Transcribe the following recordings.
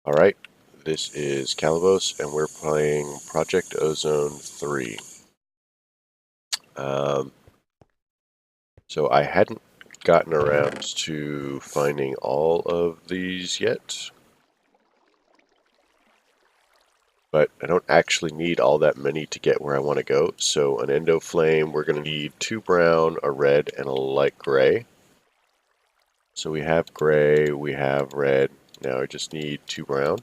Alright, this is Calibos, and we're playing Project Ozone 3. Um, so I hadn't gotten around to finding all of these yet, but I don't actually need all that many to get where I want to go. So an endo flame, we're going to need 2 brown, a red, and a light gray. So we have gray, we have red, now I just need 2 brown.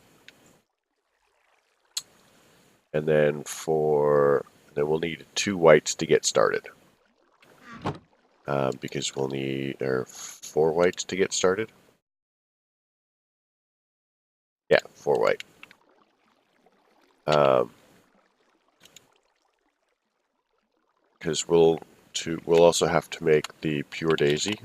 And then we'll need 2 whites to get started. Because we'll need 4 whites to get started. Yeah, 4 white. Because we'll also have to make the pure daisy,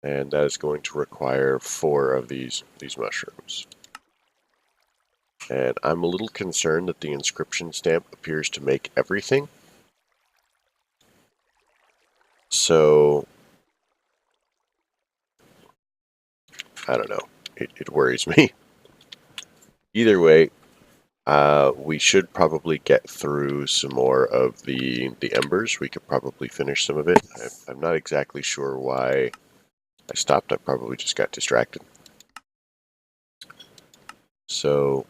and that is going to require 4 of these mushrooms. And I'm a little concerned that the inscription stamp appears to make everything. So I don't know. It worries me. Either way, we should probably get through some more of the embers. We could probably finish some of it. I'm not exactly sure why I stopped. I probably just got distracted. So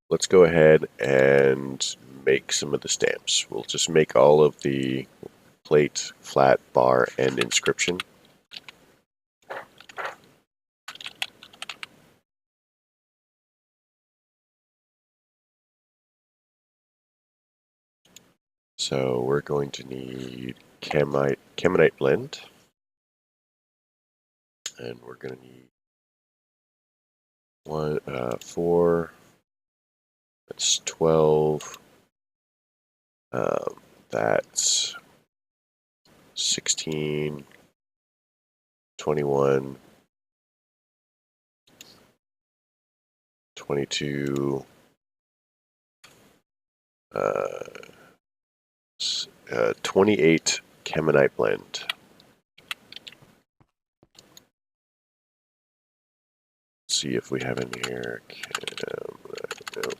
let's go ahead and make some of the stamps. We'll just make all of the plate, flat, bar, and inscription. So we're going to need Caminite blend, and we're going to need 4. That's 12. That's 16, 21, 22, 28 Caminite blend. Let's see if we have any here. Nope.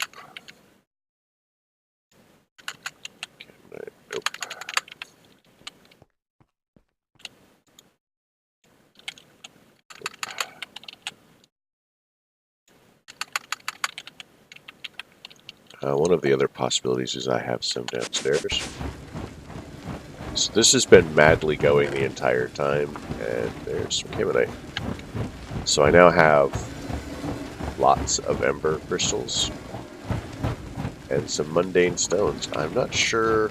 Nope. One of the other possibilities is I have some downstairs. So this has been madly going the entire time, and there's some Caminite. So I now have lots of ember crystals and some mundane stones. I'm not sure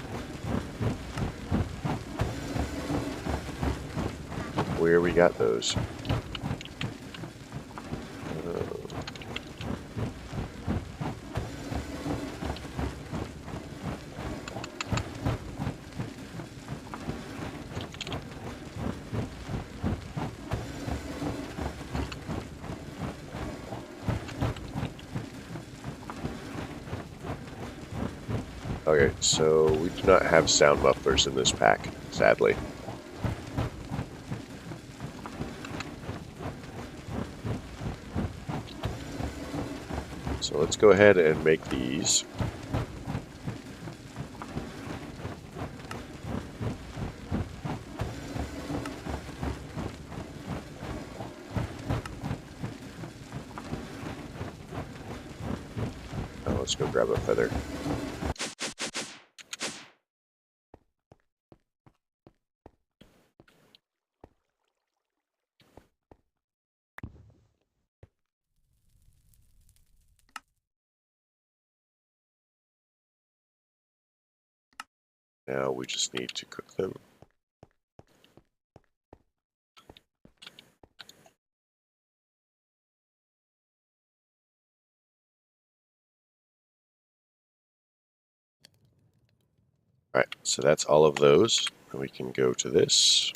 where we got those. Okay, so we do not have sound mufflers in this pack, sadly. So let's go ahead and make these. Oh, let's go grab a feather. Now we just need to cook them. Alright, so that's all of those. And we can go to this.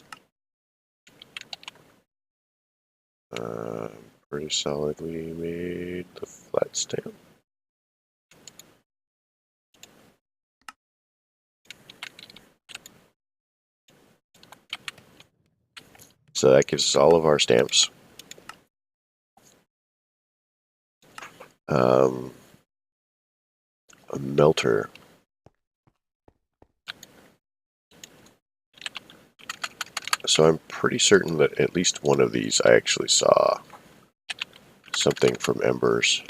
Pretty solid. We made the flat stamp. So that gives us all of our stamps. A melter. So I'm pretty certain that at least one of these I actually saw something from embers.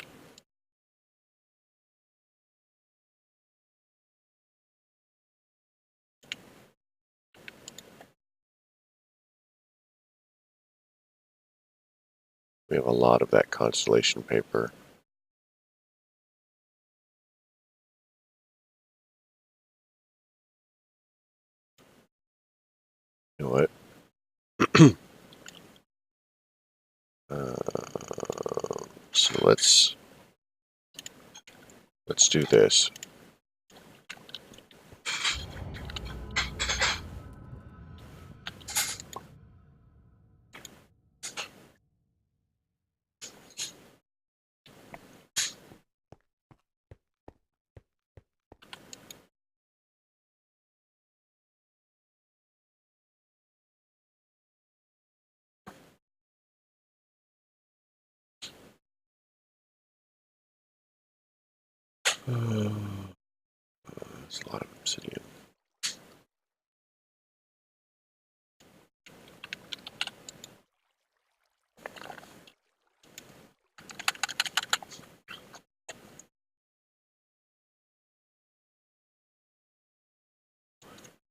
We have a lot of that constellation paper. You know what? So let's do this. There's a lot of obsidian.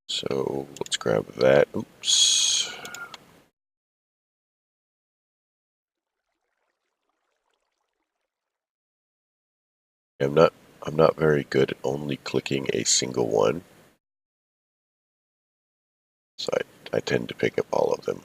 So let's grab that. Oops. I'm not very good at only clicking a single one. So I tend to pick up all of them.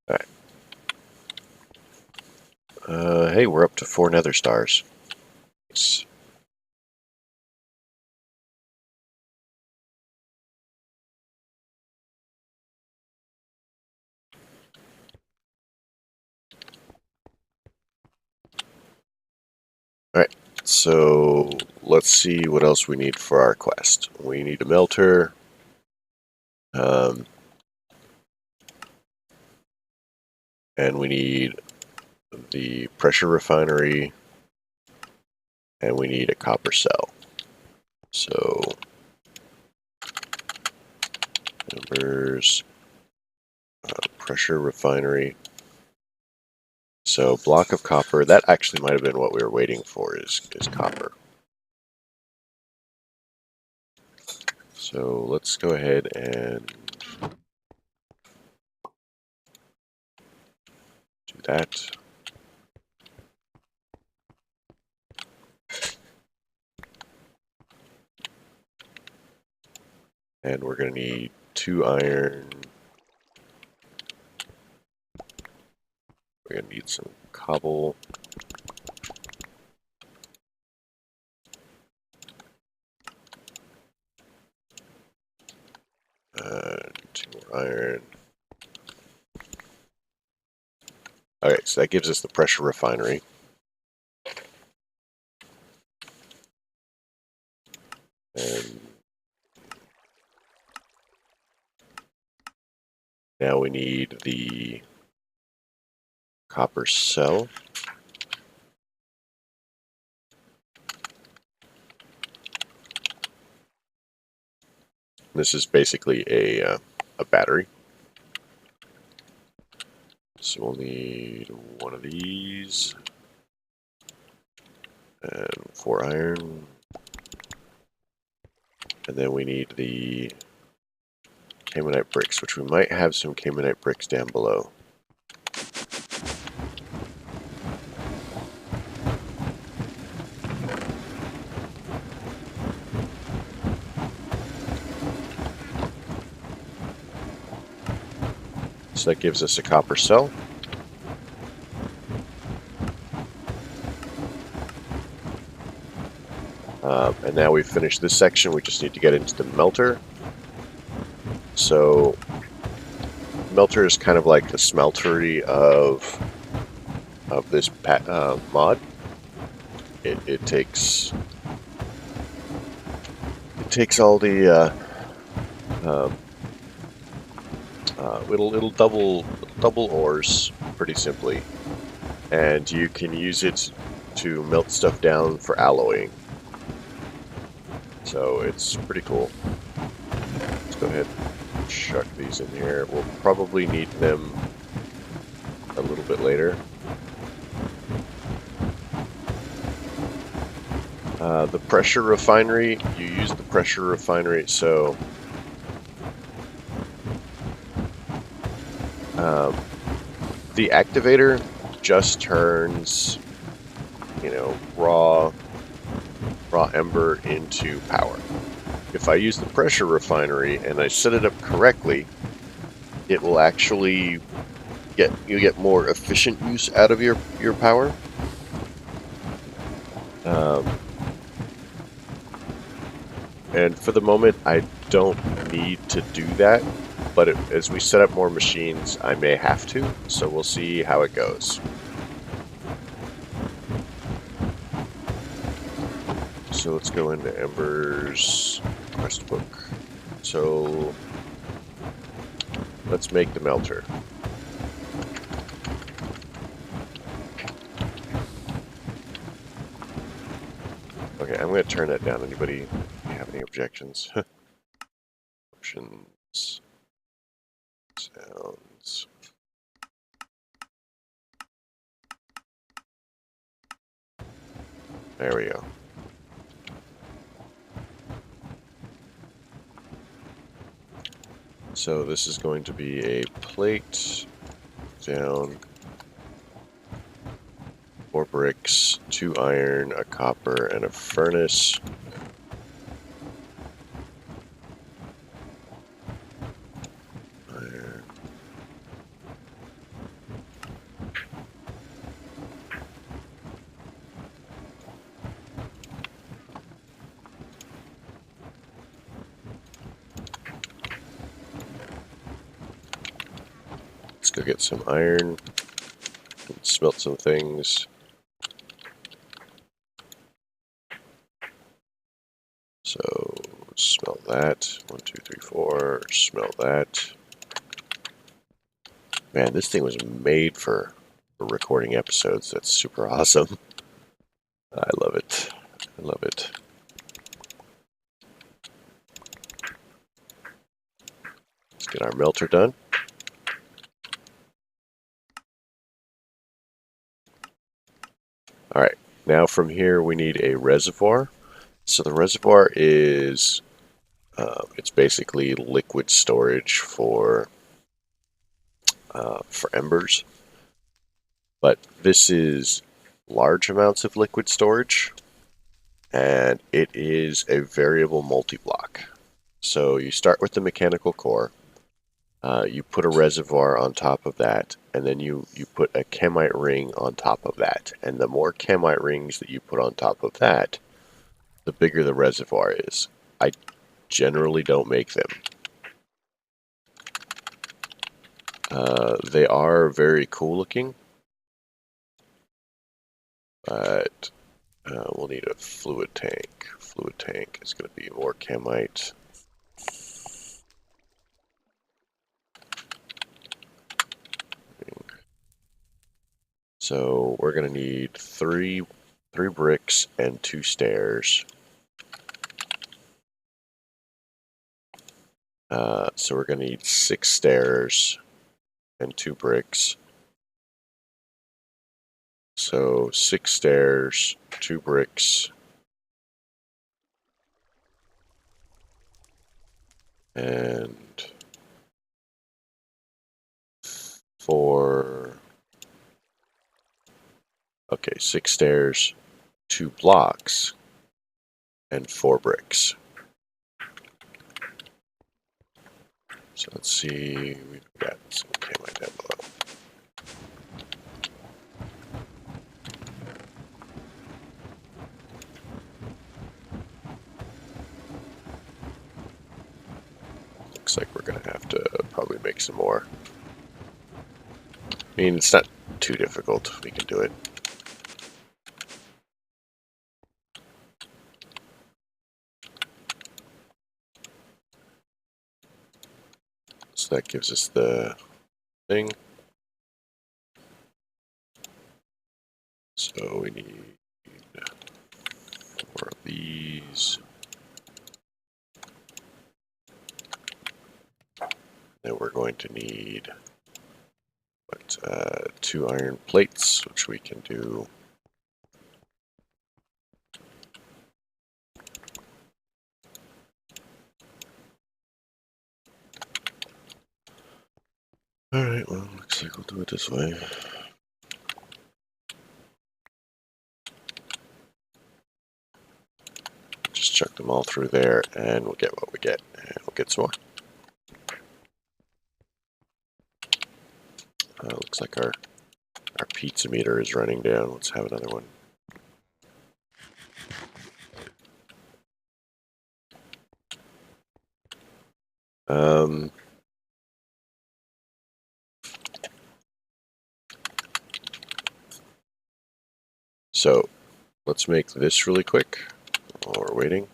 Alright. Hey, we're up to 4 nether stars. Nice. Alright, so let's see what else we need for our quest. We need a melter. And we need the pressure refinery. And we need a copper cell. So, numbers, pressure refinery. So, block of copper. That actually might have been what we were waiting for, is copper. So, let's go ahead and do that. And we're going to need 2 iron. We're going to need some cobble. And 2 more iron. Okay, so that gives us the pressure refinery. And now we need the copper cell. This is basically a battery. So we'll need 1 of these. And 4 iron. And then we need the Caymanite bricks, which we might have some Caymanite bricks down below. So that gives us a copper cell. And now we've finished this section, we just need to get into the melter. So, melter is kind of like the smeltery of this mod. It takes all the it'll double ores pretty simply, and you can use it to melt stuff down for alloying. So it's pretty cool. Let's go ahead and chuck these in here. We'll probably need them a little bit later. The pressure refinery, you use the pressure refinery, so the activator just turns, you know, raw ember into power. If I use the pressure refinery and I set it up correctly, it will actually get more efficient use out of your power. And for the moment, I don't need to do that, but as we set up more machines, I may have to, so we'll see how it goes. So let's go into Ember's quest book. So let's make the melter. Okay, I'm going to turn that down. Anybody have any objections? Options. Sounds. There we go. So this is going to be a plate down, 4 bricks, 2 iron, a copper, and a furnace. Iron. Let's go get some iron and smelt some things. So smelt that. 1, 2, 3, 4. Smelt that. Man, this thing was made for recording episodes. That's super awesome. I love it. I love it. Let's get our melter done. Alright, now from here we need a reservoir. So the reservoir is, it's basically liquid storage for embers. But this is large amounts of liquid storage, and it is a variable multi-block. So you start with the mechanical core, you put a reservoir on top of that, and then you put a chemite ring on top of that. And the more chemite rings that you put on top of that, the bigger the reservoir is. I generally don't make them. They are very cool looking, but we'll need a fluid tank. Fluid tank is going to be more chemite. So we're going to need three bricks and 2 stairs. So we're going to need 6 stairs and 2 bricks. So 6 stairs, 2 bricks, and 4. Okay, 6 stairs, 2 blocks, and 4 bricks. So let's see, we've got some camo down below. Looks like we're gonna have to probably make some more. I mean, it's not too difficult, we can do it. So that gives us the thing. So we need 4 of these. Then we're going to need 2 iron plates, which we can do. Alright, well, looks like we'll do it this way. Just chuck them all through there, and we'll get what we get, and we'll get some more. Looks like our pizza meter is running down. Let's have another one. So let's make this really quick while we're waiting.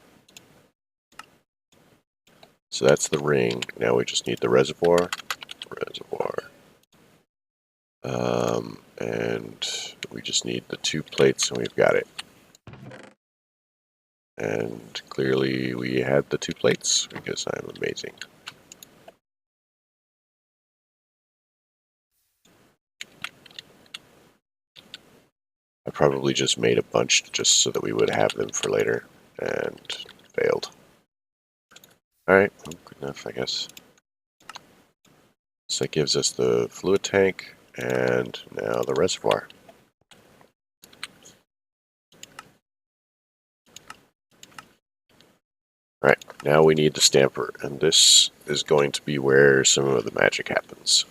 So that's the ring. Now we just need the reservoir. And we just need the 2 plates, and we've got it. And clearly we had the 2 plates because I'm amazing. I probably just made a bunch just so that we would have them for later, and failed. Alright, well, good enough, I guess. So that gives us the fluid tank, and now the reservoir. Alright, now we need the stamper, and this is going to be where some of the magic happens.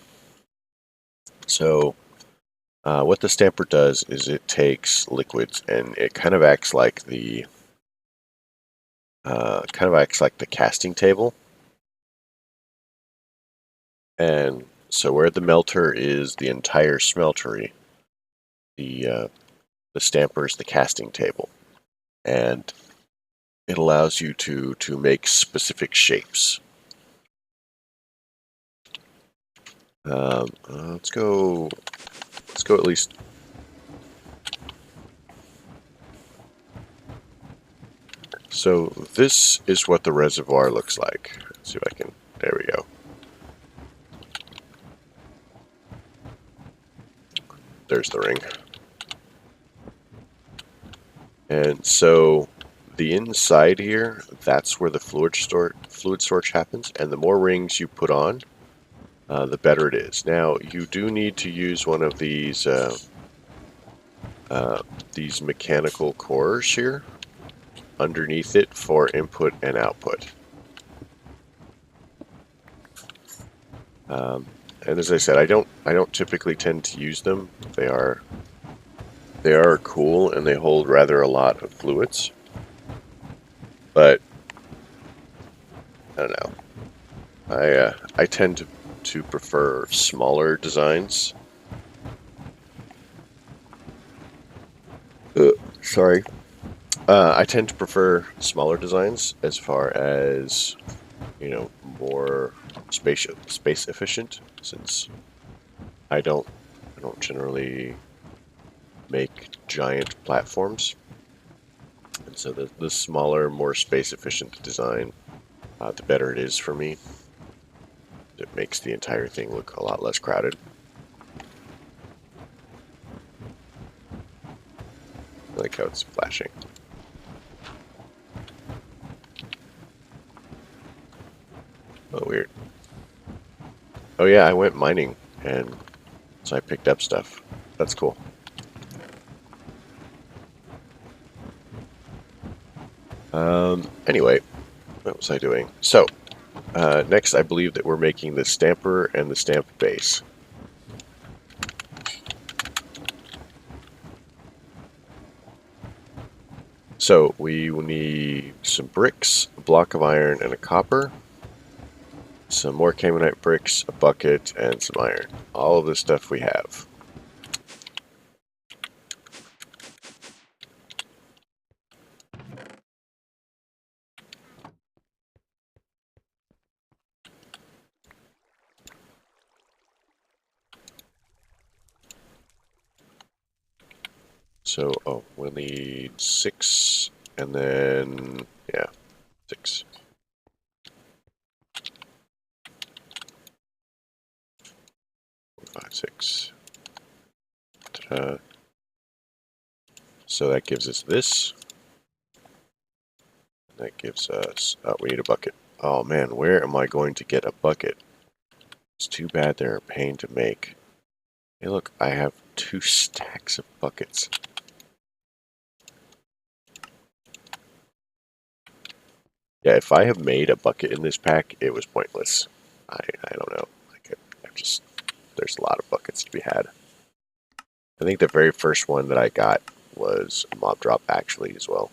So, what the stamper does is it takes liquids, and it kind of acts like the casting table. And so where the melter is the entire smeltery, the stamper is the casting table, and it allows you to make specific shapes. Let's go at least. So this is what the reservoir looks like. Let's see if I can. There we go. There's the ring. And so the inside here, that's where the fluid storage happens, and the more rings you put on, the better it is. Now, you do need to use one of these mechanical cores here underneath it for input and output. And as I said, I don't typically tend to use them. They are cool, and they hold rather a lot of fluids. But I don't know. I tend to prefer smaller designs. Sorry. I tend to prefer smaller designs as far as, you know, more space efficient, since I don't generally make giant platforms. And so the smaller, more space efficient design, the better it is for me. It makes the entire thing look a lot less crowded. I like how it's flashing. Oh, weird. Oh yeah, I went mining, and so I picked up stuff. That's cool. Anyway, what was I doing? So, next, I believe that we're making the stamper and the stamp base. So we will need some bricks, a block of iron, and a copper. Some more Caymanite bricks, a bucket, and some iron. All of this stuff we have. So, oh, we'll need 6, and then, yeah, 6. 4, 5, 6. Ta-da. So that gives us this. That gives us, we need a bucket. Oh man, where am I going to get a bucket? It's too bad they're a pain to make. Hey look, I have 2 stacks of buckets. Yeah, if I have made a bucket in this pack, it was pointless. I don't know. There's a lot of buckets to be had. I think the very first one that I got was a mob drop actually as well.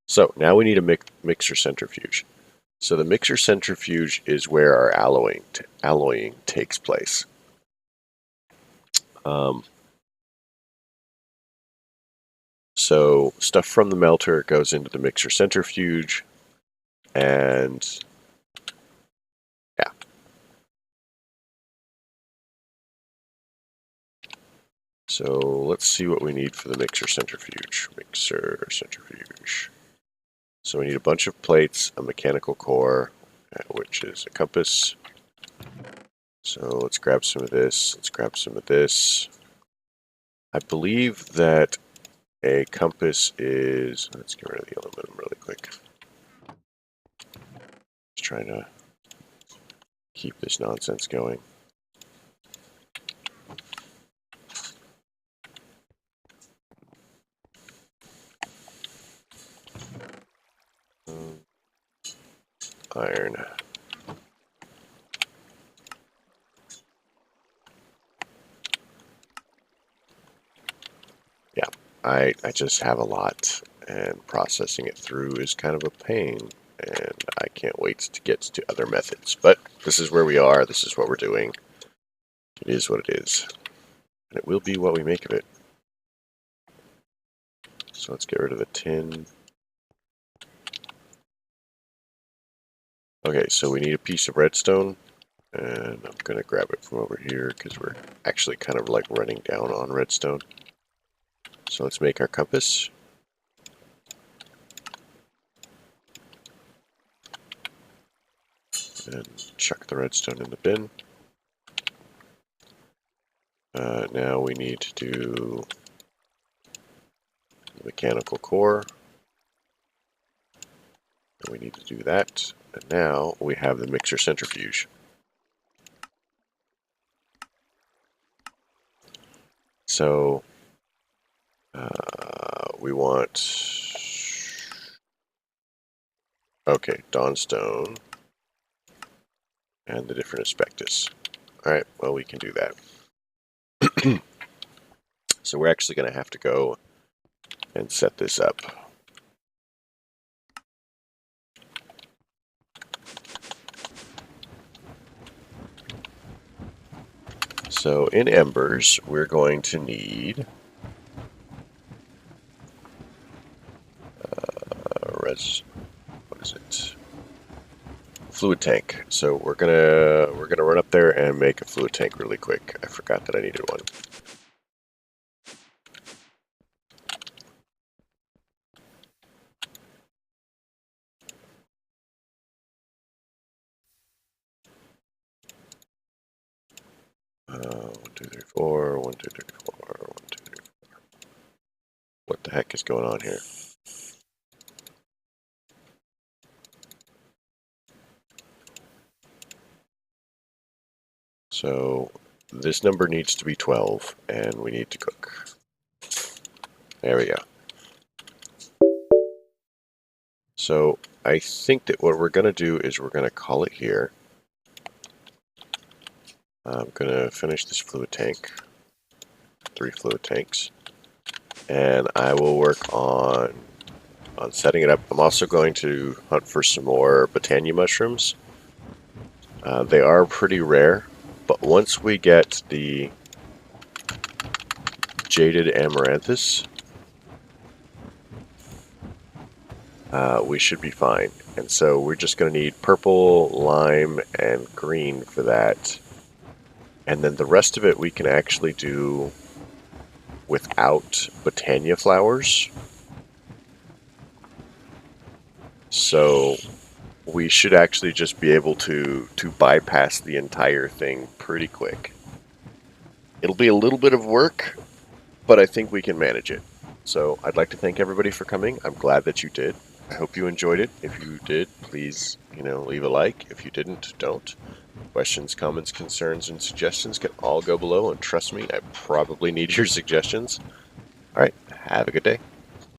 So now we need a mixer centrifuge. So the mixer centrifuge is where our alloying takes place. So stuff from the melter goes into the mixer centrifuge, and yeah. So let's see what we need for the mixer centrifuge. Mixer centrifuge. So we need a bunch of plates, a mechanical core, which is a compass. So let's grab some of this. Let's grab some of this. I believe that a compass is... Let's get rid of the aluminum really quick. Just trying to keep this nonsense going. Iron. Yeah, I just have a lot, and processing it through is kind of a pain, and I can't wait to get to other methods. But this is where we are, this is what we're doing. It is what it is, and it will be what we make of it. So let's get rid of the tin. Okay, so we need a piece of redstone, and I'm going to grab it from over here because we're actually kind of like running down on redstone. So let's make our compass. And chuck the redstone in the bin. Now we need to do the mechanical core. And we need to do that. And now we have the mixer centrifuge. So we want... Okay, Dawnstone. And the different aspectus. Alright, well we can do that. So we're actually going to have to go and set this up. So in embers, we're going to need what is it? Fluid tank. So we're gonna run up there and make a fluid tank really quick. I forgot that I needed one. One, two, three, four. 1, 2, 3, 4. 1, 2, 3, 4. What the heck is going on here? So this number needs to be 12, and we need to cook. There we go. So I think that what we're going to do is we're going to call it here. I'm going to finish this fluid tank. 3 fluid tanks. And I will work on setting it up. I'm also going to hunt for some more Botania mushrooms. They are pretty rare, but once we get the jaded amaranthus, we should be fine. And so we're just going to need purple, lime, and green for that. And then the rest of it we can actually do without Botania flowers. So we should actually just be able to bypass the entire thing pretty quick. It'll be a little bit of work, but I think we can manage it. So I'd like to thank everybody for coming. I'm glad that you did. I hope you enjoyed it. If you did, please, leave a like. If you didn't, don't. Questions, comments, concerns, and suggestions can all go below, and trust me, I probably need your suggestions. All right, have a good day.